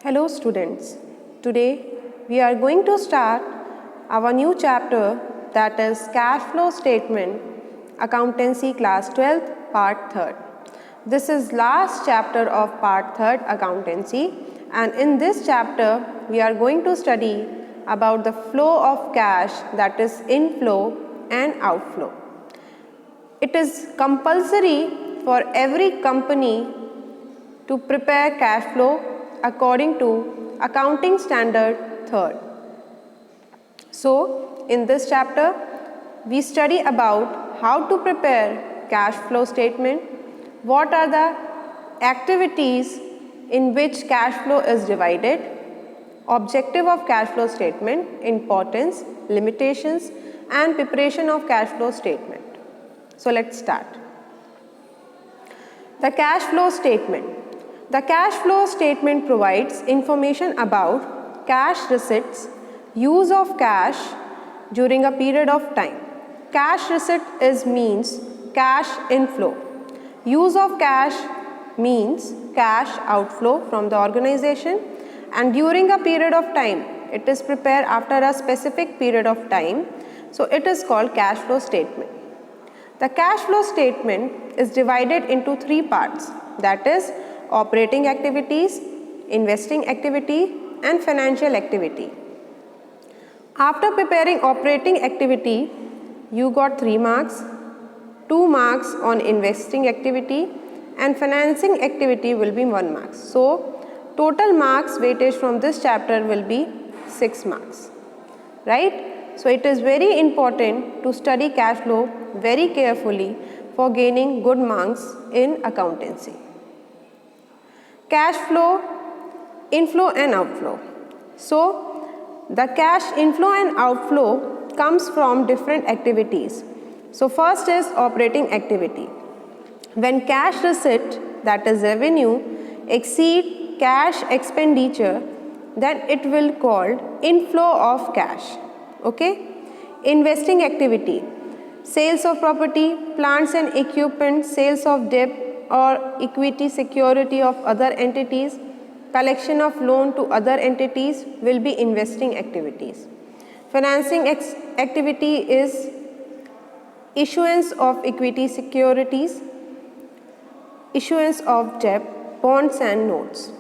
Hello students, today we are going to start our new chapter, that is Cash Flow Statement Accountancy Class 12th Part 3rd. This is last chapter of Part 3rd Accountancy, and in this chapter we are going to study about the flow of cash, that is inflow and outflow. It is compulsory for every company to prepare cash flow according to Accounting Standard 3rd. So, in this chapter, we study about how to prepare cash flow statement, what are the activities in which cash flow is divided, objective of cash flow statement, importance, limitations, and preparation of cash flow statement. So, let's start. The cash flow statement. The cash flow statement provides information about cash receipts, use of cash during a period of time. Cash receipt means cash inflow. Use of cash means cash outflow from the organization, and during a period of time, it is prepared after a specific period of time. So it is called cash flow statement. The cash flow statement is divided into three parts, that is operating activities, investing activity, and financial activity. After preparing operating activity, you got 3 marks, 2 marks on investing activity, and financing activity will be 1 mark. So, total marks weightage from this chapter will be 6 marks, right? So, it is very important to study cash flow very carefully for gaining good marks in accountancy. Cash flow, inflow and outflow. So, the cash inflow and outflow comes from different activities. So, first is operating activity. When cash receipt, that is revenue, exceed cash expenditure, then it will called inflow of cash. Okay? Investing activity. Sales of property, plants and equipment, sales of debt or equity security of other entities, collection of loan to other entities will be investing activities. Financing activity is issuance of equity securities, issuance of debt, bonds and notes.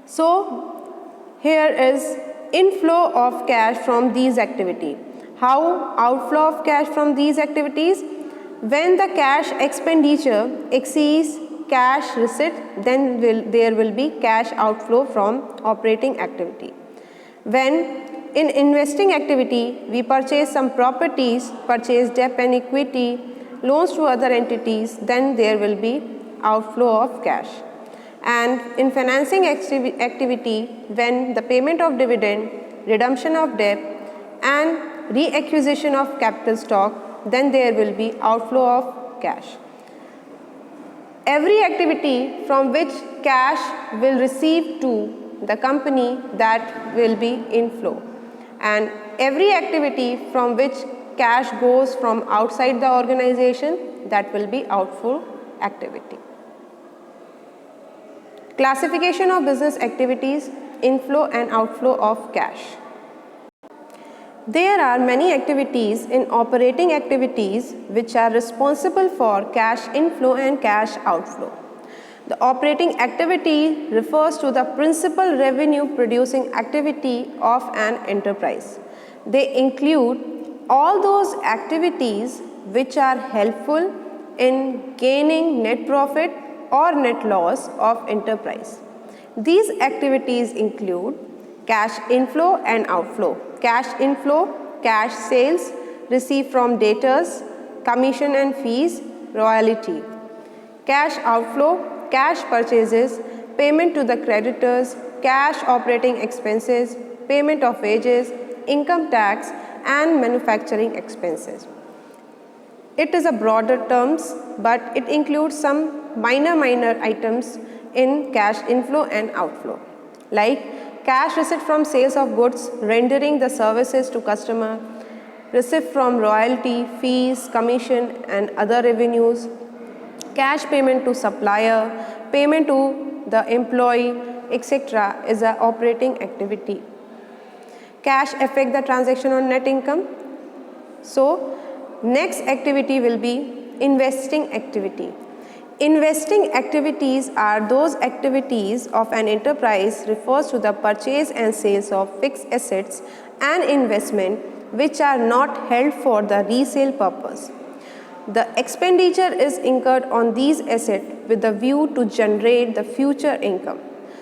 So, here is inflow of cash from these activities. How outflow of cash from these activities? When the cash expenditure exceeds cash receipt, then there will be cash outflow from operating activity. When in investing activity, we purchase some properties, purchase debt and equity, loans to other entities, then there will be outflow of cash. And in financing activity, when the payment of dividend, redemption of debt and reacquisition of capital stock, then there will be outflow of cash. Every activity from which cash will receive to the company, that will be inflow, and every activity from which cash goes from outside the organization, that will be outflow activity. Classification of business activities, inflow and outflow of cash. There are many activities in operating activities which are responsible for cash inflow and cash outflow. The operating activity refers to the principal revenue producing activity of an enterprise. They include all those activities which are helpful in gaining net profit or net loss of enterprise. These activities include cash inflow and outflow. Cash inflow, cash sales received from debtors, commission and fees, royalty. Cash outflow, cash purchases, payment to the creditors, cash operating expenses, payment of wages, income tax and manufacturing expenses. It is a broader terms, but it includes some minor items in cash inflow and outflow, like cash receipt from sales of goods rendering the services to customer, receipt from royalty, fees, commission and other revenues, cash payment to supplier, payment to the employee, etc. is an operating activity. Cash affect the transaction on net income. So next activity will be investing activity. Investing activities are those activities of an enterprise refers to the purchase and sales of fixed assets and investment which are not held for the resale purpose. The expenditure is incurred on these assets with the view to generate the future income.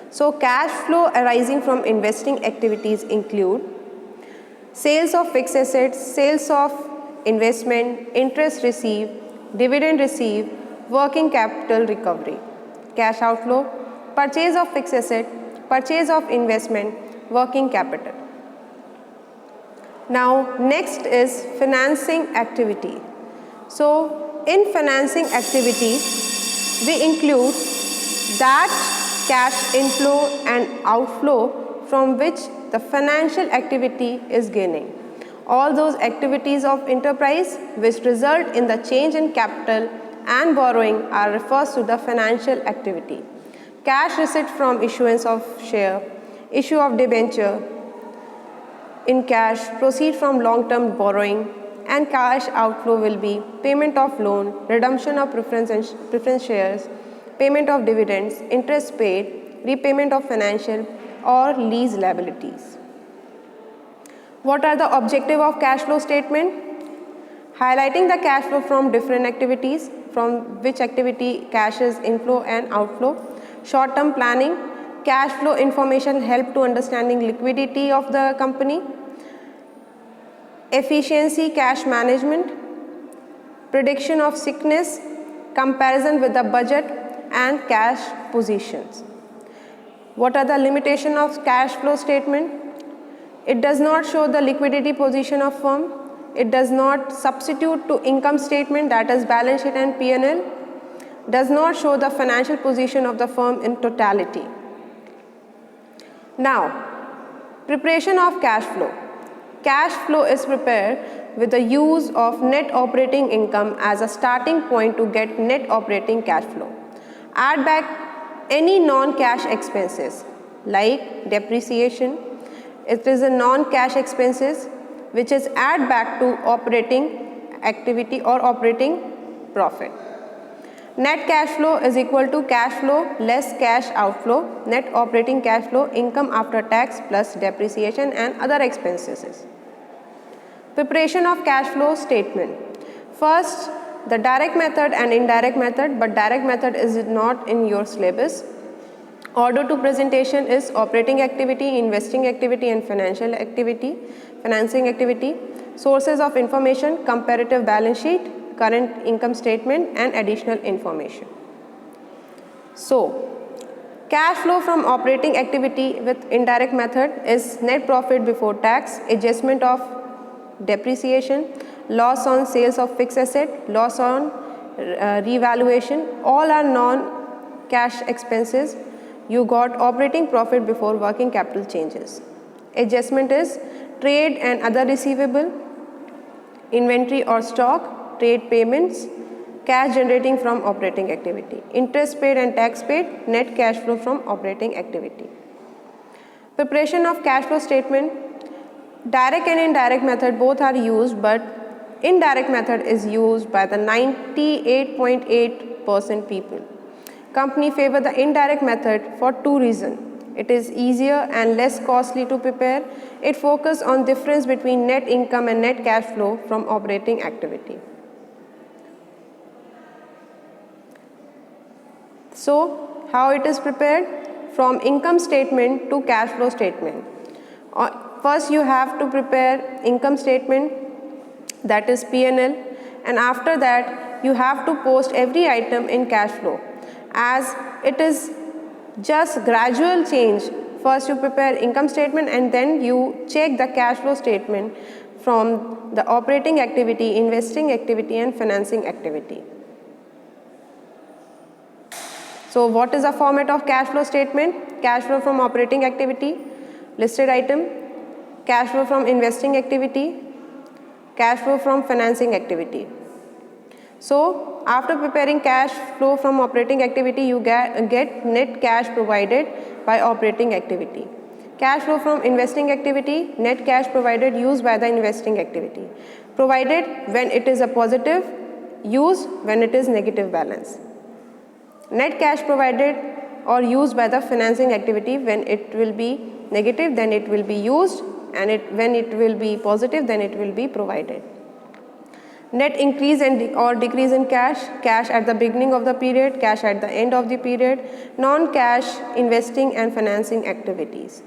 So cash flow arising from investing activities include sales of fixed assets, sales of investment, interest received, dividend received, working capital recovery. Cash outflow, purchase of fixed asset, purchase of investment, working capital. Now next is financing activity. So in financing activity, we include that cash inflow and outflow from which the financial activity is gaining. All those activities of enterprise which result in the change in capital and borrowing are refers to the financial activity. Cash receipt from issuance of share, issue of debenture in cash, proceed from long-term borrowing, and cash outflow will be payment of loan, redemption of preference shares, payment of dividends, interest paid, repayment of financial or lease liabilities. What are the objective of cash flow statement? Highlighting the cash flow from different activities, from which activity cash is inflow and outflow. Short-term planning, cash flow information help to understanding liquidity of the company. Efficiency cash management, prediction of sickness, comparison with the budget and cash positions. What are the limitations of cash flow statement? It does not show the liquidity position of firm. It does not substitute to income statement, that is balance sheet and P&L. Does not show the financial position of the firm in totality. Now, preparation of cash flow. Cash flow is prepared with the use of net operating income as a starting point to get net operating cash flow. Add back any non-cash expenses like depreciation. It is a non-cash expenses which is add back to operating activity or operating profit. Net cash flow is equal to cash flow less cash outflow, net operating cash flow, income after tax plus depreciation and other expenses. Preparation of cash flow statement. First, the direct method and indirect method, but direct method is not in your syllabus. Order to presentation is operating activity, investing activity and financial activity, financing activity. Sources of information, comparative balance sheet, current income statement and additional information. So, cash flow from operating activity with indirect method is net profit before tax, adjustment of depreciation, loss on sales of fixed asset, loss on revaluation, all are non-cash expenses. You got operating profit before working capital changes. Adjustment is trade and other receivable, inventory or stock, trade payments, cash generating from operating activity, interest paid and tax paid, net cash flow from operating activity. Preparation of cash flow statement. Direct and indirect method both are used, but indirect method is used by the 98.8% people. Company favor the indirect method for two reasons. It is easier and less costly to prepare. It focuses on difference between net income and net cash flow from operating activity. So, how it is prepared? From income statement to cash flow statement. First, you have to prepare income statement, that is P&L, and after that, you have to post every item in cash flow. As it is just gradual change, first you prepare income statement and then you check the cash flow statement from the operating activity, investing activity and financing activity. So what is the format of cash flow statement? Cash flow from operating activity, listed item, cash flow from investing activity, cash flow from financing activity. So after preparing cash flow from operating activity, you get net cash provided by operating activity. Cash flow from investing activity, net cash provided used by the investing activity. Provided when it is a positive, used when it is negative balance. Net cash provided or used by the financing activity, when it will be negative then it will be used, and when it will be positive then it will be provided. Net increase or decrease in cash, cash at the beginning of the period, cash at the end of the period, non-cash investing and financing activities.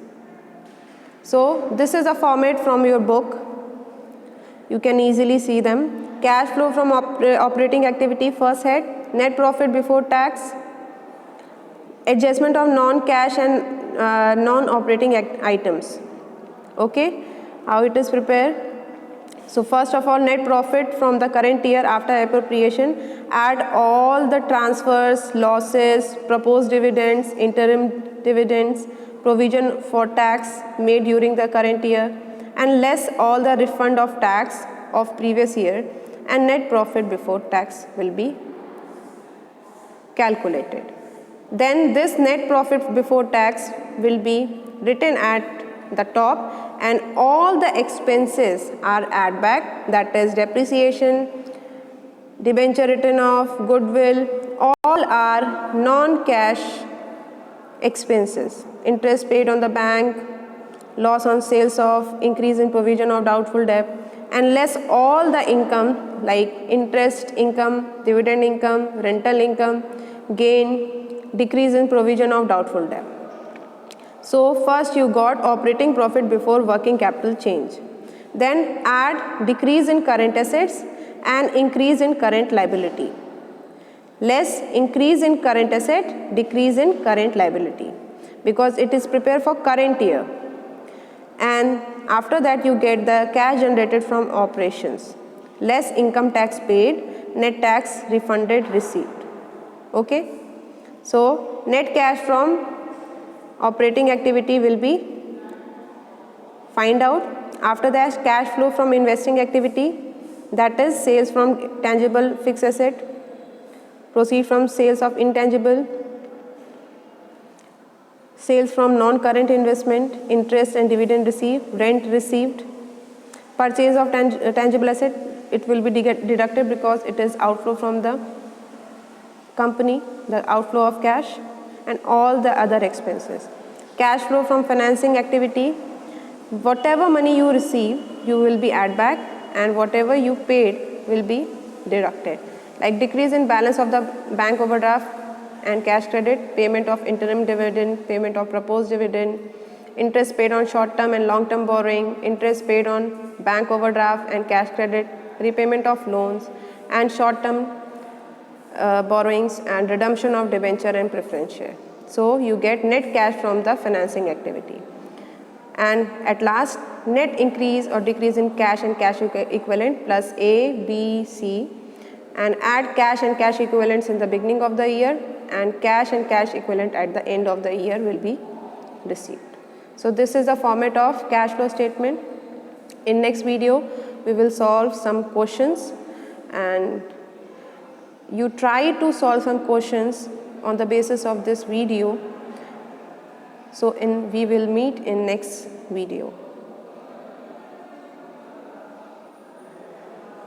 So this is a format from your book. You can easily see them. Cash flow from operating activity, first head, net profit before tax, adjustment of non-cash and non-operating items. Okay, how it is prepared? So first of all, net profit from the current year after appropriation, add all the transfers, losses, proposed dividends, interim dividends, provision for tax made during the current year, and less all the refund of tax of previous year, and net profit before tax will be calculated. Then this net profit before tax will be written at the top, and all the expenses are add back, that is depreciation, debenture written off, goodwill, all are non-cash expenses. Interest paid on the bank, loss on sales of, increase in provision of doubtful debt, and less all the income like interest income, dividend income, rental income, gain, decrease in provision of doubtful debt. So first you got operating profit before working capital change. Then add decrease in current assets and increase in current liability. Less increase in current asset, decrease in current liability, because it is prepared for current year. And after that you get the cash generated from operations. Less income tax paid, net tax refunded received. Okay. So net cash from operating activity will be find out. After that, cash flow from investing activity, that is sales from tangible fixed asset, proceed from sales of intangible, sales from non-current investment, interest and dividend received, rent received, purchase of tangible asset, it will be deducted because it is outflow from the company, the outflow of cash, and all the other expenses. Cash flow from financing activity, whatever money you receive, you will be add back, and whatever you paid will be deducted. Like decrease in balance of the bank overdraft and cash credit, payment of interim dividend, payment of proposed dividend, interest paid on short-term and long-term borrowing, interest paid on bank overdraft and cash credit, repayment of loans and short-term borrowings, and redemption of debenture and preference share. So you get net cash from the financing activity. And at last, net increase or decrease in cash and cash equivalent plus A, B, C, and add cash and cash equivalents in the beginning of the year, and cash and cash equivalent at the end of the year will be received. So this is the format of cash flow statement. In next video, we will solve some questions, and you try to solve some questions on the basis of this video. So we will meet in next video.